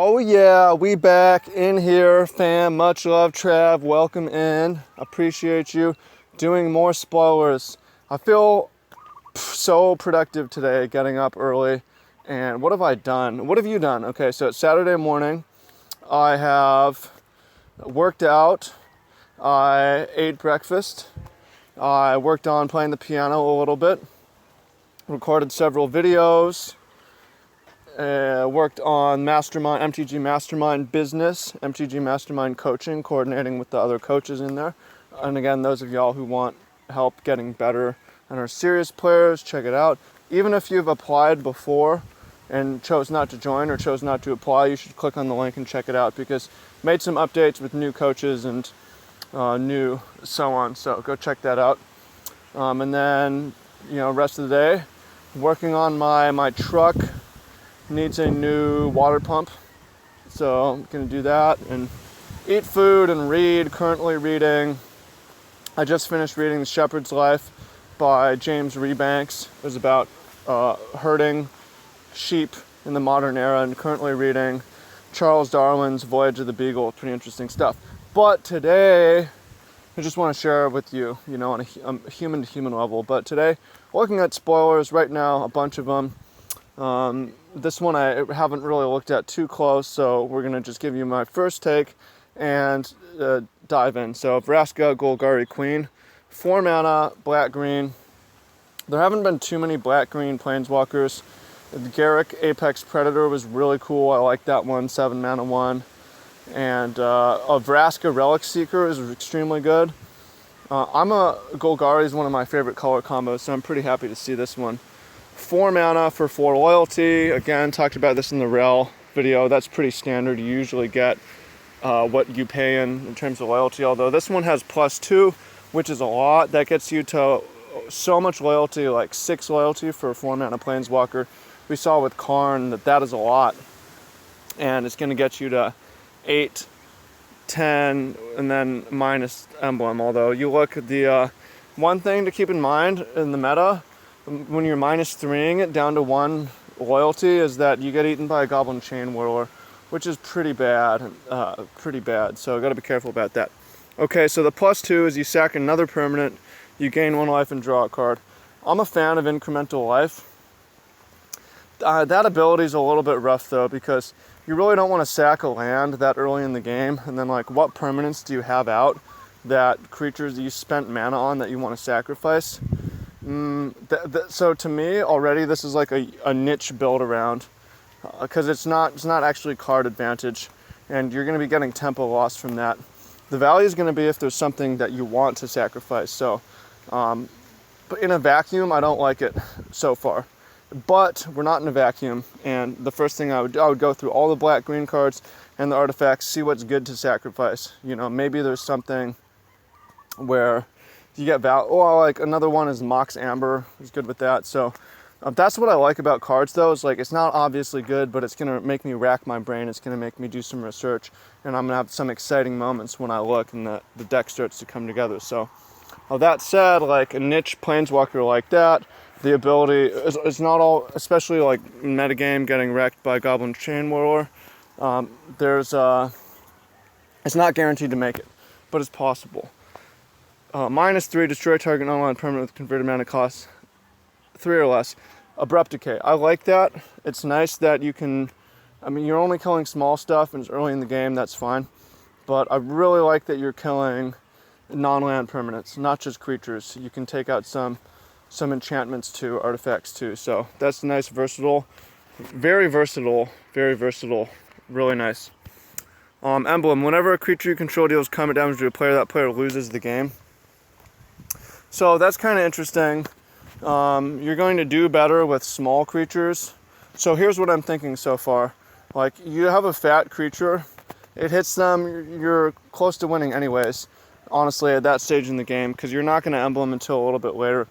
Oh yeah, we back in here, fam. Much love, Trav. Welcome in. Appreciate you doing more spoilers. I feel so productive today, getting up early. And what have I done? What have you done? Okay, so it's Saturday morning. I have worked out. I ate breakfast. I worked on playing the piano a little bit. Recorded several videos. Worked on MTG Mastermind business, MTG Mastermind coaching, coordinating with the other coaches in there. And again, those of y'all who want help getting better and are serious players, check it out. Even if you've applied before and chose not to join or chose not to apply, you should click on the link and check it out because made some updates with new coaches and new so on. So go check that out. And then, rest of the day, working on my truck. Needs a new water pump, so I'm gonna do that and eat food and read. Currently reading, I just finished reading The Shepherd's Life by James Rebanks. It was about herding sheep in the modern era, and currently reading Charles Darwin's Voyage of the Beagle. Pretty interesting stuff. But today, I just want to share with you, on a human-to-human level. But today, looking at spoilers right now, a bunch of them. This one I haven't really looked at too close, so we're going to just give you my first take and dive in. So Vraska Golgari Queen, 4 mana, black-green. There haven't been too many black-green planeswalkers. The Garrick Apex Predator was really cool. I like that one, 7 mana 1. And a Vraska Relic Seeker is extremely good. Golgari is one of my favorite color combos, so I'm pretty happy to see this one. 4 mana for 4 loyalty. Again, talked about this in the Rel video. That's pretty standard. You usually get what you pay in terms of loyalty, although this one has +2, which is a lot. That gets you to so much loyalty, like 6 loyalty for a 4 mana planeswalker. We saw with Karn that is a lot. And it's going to get you to 8, 10, and then minus emblem. Although you look at the one thing to keep in mind in the meta, when you're -3ing it down to 1 loyalty, is that you get eaten by a Goblin Chain Whirler, which is pretty bad. So got to be careful about that. Okay, so the +2 is you sack another permanent, you gain 1 life and draw a card. I'm a fan of incremental life. That ability is a little bit rough though, because you really don't want to sack a land that early in the game, and then like what permanents do you have out that creatures that you spent mana on that you want to sacrifice? So to me, already this is like a niche build around, because it's not actually card advantage, and you're going to be getting tempo loss from that. The value is going to be if there's something that you want to sacrifice. So, but in a vacuum, I don't like it so far. But we're not in a vacuum, and the first thing I would go through all the black-green cards and the artifacts, see what's good to sacrifice. Maybe there's something where you get like another one is Mox Amber is good with that. So that's what I like about cards though, is like it's not obviously good, but it's gonna make me rack my brain, it's gonna make me do some research, and I'm gonna have some exciting moments when I look and the deck starts to come together. So that said, like a niche planeswalker like that, the ability is not all, especially like metagame getting wrecked by Goblin Chain Whirler. It's not guaranteed to make it, but it's possible. -3, destroy target online permanent with converted mana cost 3 or less. Abrupt Decay. I like that. It's nice that you can, you're only killing small stuff and it's early in the game, that's fine. But I really like that you're killing non-land permanents, not just creatures. You can take out some enchantments too, artifacts too. So that's nice, versatile. Very versatile, really nice. Emblem. Whenever a creature you control deals combat damage to a player, that player loses the game. So that's kind of interesting. You're going to do better with small creatures. So here's what I'm thinking so far. Like, you have a fat creature, it hits them, you're close to winning anyways, honestly, at that stage in the game, because you're not going to emblem until a little bit later.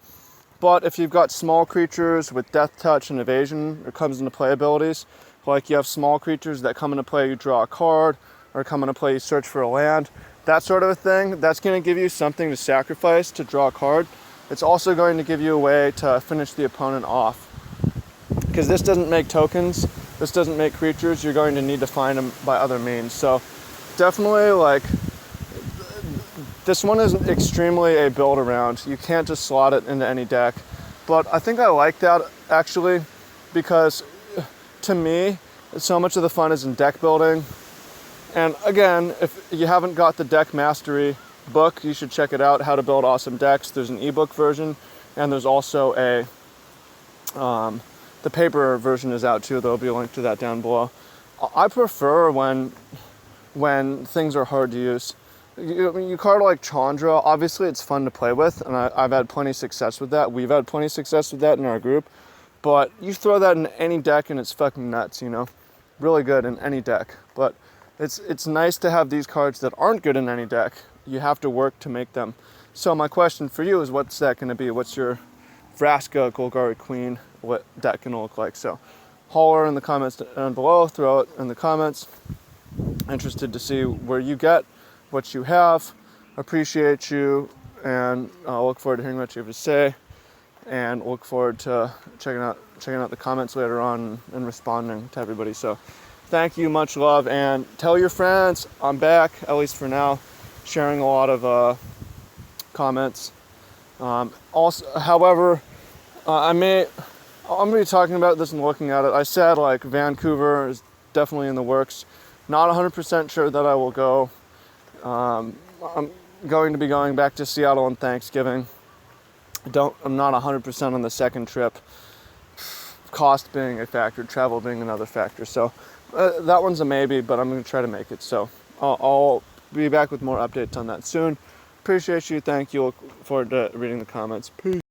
But if you've got small creatures with Death Touch and Evasion, or comes into play abilities, like you have small creatures that come into play, you draw a card, or come into play, you search for a land, that sort of a thing, that's going to give you something to sacrifice to draw a card. It's also going to give you a way to finish the opponent off. Because this doesn't make tokens, this doesn't make creatures, you're going to need to find them by other means. So definitely, like, this one is extremely a build around. You can't just slot it into any deck. But I think I like that, actually, because to me, so much of the fun is in deck building. And again, if you haven't got the Deck Mastery book, you should check it out, How to Build Awesome Decks. There's an ebook version, and there's also the paper version is out too. There'll be a link to that down below. I prefer when things are hard to use. You card like Chandra, obviously it's fun to play with, and I've had plenty of success with that. We've had plenty of success with that in our group. But you throw that in any deck and it's fucking nuts, you know? Really good in any deck. But it's nice to have these cards that aren't good in any deck. You have to work to make them. So my question for you is, what's that going to be? What's your Vraska Golgari Queen, what deck going to look like? So holler in the comments down below, throw it in the comments. Interested to see where you get what you have. Appreciate you, and I'll look forward to hearing what you have to say, and look forward to checking out the comments later on and responding to everybody. So thank you, much love, and tell your friends I'm back, at least for now, sharing a lot of comments. Also, however, I'm going to be talking about this and looking at it. I said, like, Vancouver is definitely in the works. Not 100% sure that I will go. I'm going to be going back to Seattle on Thanksgiving. I'm not 100% on the second trip. Cost being a factor, travel being another factor. So that one's a maybe, but I'm going to try to make it. So I'll be back with more updates on that soon. Appreciate you. Thank you. Look forward to reading the comments. Peace.